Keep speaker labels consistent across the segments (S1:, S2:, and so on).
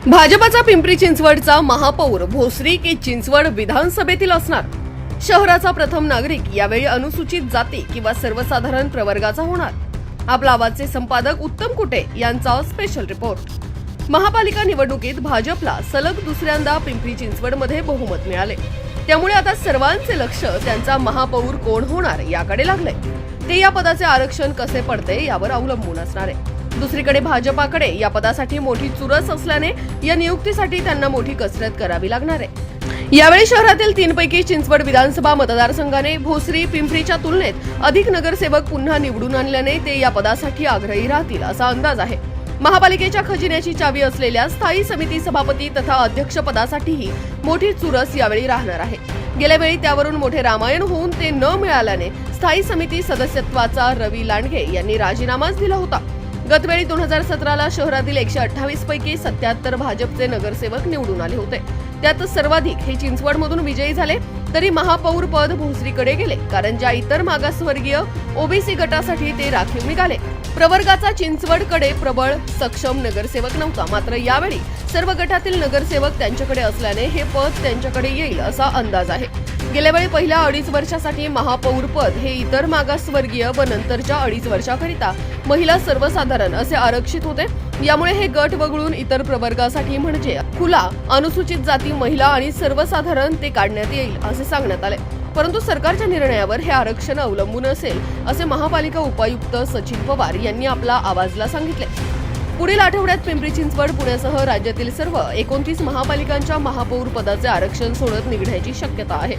S1: भाजपचा पिंपरी चिंचवडचा महापौर भोसरी की चिंचवड विधानसभेतील असणार? शहराचा प्रथम नागरिक यावेळी अनुसूचित जाती किंवा सर्वसाधारण प्रवर्गाचा होणार? आपला आवाजचे संपादक उत्तम कुटे यांचा स्पेशल रिपोर्ट। महापालिका निवडणुकीत भाजपला सलग दुसऱ्यांदा पिंपरी चिंचवडमध्ये बहुमत मिळाले, त्यामुळे आता सर्वांचे लक्ष त्यांचा महापौर कोण होणार याकडे लागले। ते या पदाचे आरक्षण कसे पडते यावर अवलंबून असणार आहे। दुसरीकडे भाजपाकडे या पदासाठी मोठी चुरस असल्याने या नियुक्तीसाठी त्यांना मोठी कसरत करावी लागणार आहे। यावेळी शहरातील 3 पैकी चिंचवड विधानसभा मतदारसंघाने भोसरी पिंपरीच्या तुलनेत अधिक नगरसेवक पुन्हा निवडून आणल्याने ते या पदासाठी आग्रही राहतील असा अंदाज आहे। महापालिकेच्या खजिन्याची चावी असलेल्या स्थायी समिती सभापती तथा अध्यक्ष पदासाठीही मोठी चुरस यावेळी राहणार आहे। गेल्या वेळी त्यावरून मोठे रामायण होऊन ते न मिळाल्याने स्थायी समिती सदस्यत्वाचा रवी लांडगे यांनी राजीनामाच दिला होता। गतवेळी 2017ला शहरातील 128 पैकी 77 भाजपचे नगरसेवक निवडून आले होते। त्यात सर्वाधिक हे चिंचवडमधून विजयी झाले, तरी महापौर पद भोसरीकडे गेले, कारण ज्या इतर मागासवर्गीय ओबीसी गटासाठी ते राखीव निघाले। प्रवर्गाचा चिंचवडकडे प्रबळ सक्षम नगरसेवक नव्हता, मात्र यावेळी सर्व गटातील नगरसेवक त्यांच्याकडे असल्याने हे पद त्यांच्याकडे येईल असा अंदाज आहे। गेल्या वेळी पहिल्या 2.5 वर्षासाठी महापौर पद हे इतर मागासवर्गीय व नंतरच्या 2.5 वर्षाकरिता महिला सर्वसाधारण असे आरक्षित होते। यामुळे हे गट वगळून इतर प्रवर्गासाठी म्हणजे खुला, अनुसूचित जाती, महिला आणि सर्वसाधारण ते काढण्यात येईल असे सांगण्यात आले। परंतु सरकारच्या निर्णयावर हे आरक्षण अवलंबून असेल असे महापालिका उपायुक्त सचिन पवार यांनी आपला आवाजला सांगितले। पुढील आठवड्यात पिंपरी चिंचवड, पुण्यासह राज्यातील सर्व 29 महापालिकांच्या महापौर पदाचे आरक्षण सोडत निघण्याची शक्यता आहे।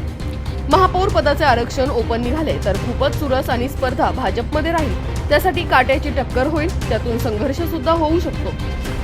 S1: महापौर पदाचे आरक्षण ओपन निघाले तर खूपच चुरस आणि स्पर्धा भाजपमध्ये राहील, त्यासाठी काट्याची टक्कर होईल, त्यातून संघर्ष सुद्धा होऊ शकतो।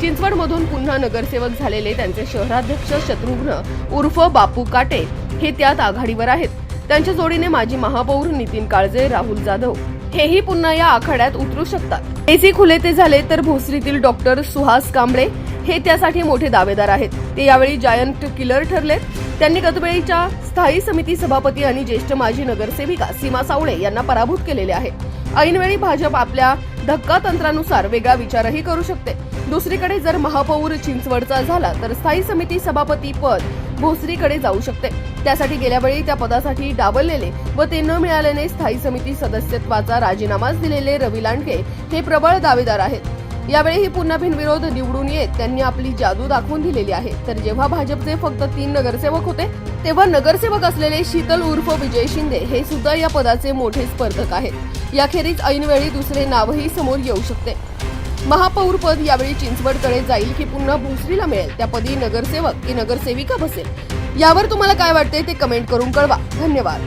S1: चिंचवडमधून पुन्हा नगरसेवक झालेले त्यांचे शहराध्यक्ष शत्रुघ्न उर्फ बापू काटे हे त्यात आघाडीवर आहेत। त्यांच्या जोडीने माजी महापौर नितीन काळजे, राहुल जाधव हेही पुन्हा या आखाड्यात उतरू शकतात। एसी खुले ते झाले तर भोसरीतील डॉक्टर सुहास कांबळे हे त्यासाठी मोठे दावेदार आहेत। ते यावेळी जायंट किलर ठरले। त्यांनी गतवेळीच्या स्थायी समिती सभापती आणि ज्येष्ठ माजी नगरसेविका सीमा सावळे यांना पराभूत केलेले आहे। ऐनवेळी भाजप आपल्या धक्का तंत्रानुसार वेगळा विचारही करू शकते। दुसरीकडे जर महापौर चिंचवडचा झाला तर स्थायी समिती सभापती पद भोसरीकडे जाऊ शकते। त्यासाठी गेल्या वेळी त्या पदासाठी डावललेले व ते न मिळाल्याने स्थायी समिती सदस्यत्वाचा राजीनामाच दिलेले रवी लांडगे हे प्रबळ दावेदार आहेत। यावेळीही पुन्हा बिनविरोध निवडून येत त्यांनी आपली जादू दाखवून दिलेली आहे। तर जेव्हा भाजपचे फक्त 3 नगरसेवक होते, तेव्हा नगरसेवक असलेले शीतल उर्फ विजय शिंदे हे सुद्धा या पदाचे मोठे स्पर्धक आहेत। याखेरीज ऐनवेळी दुसरे नावही समोर येऊ शकते। महापौर पद यावेळी चिंचवडकडे जाईल की पुन्हा भोसरीला मिळेल, त्यापदी नगरसेवक की नगरसेविका बसेल, यावर तुम्हाला काय वाटते ते कमेंट करून कळवा। धन्यवाद।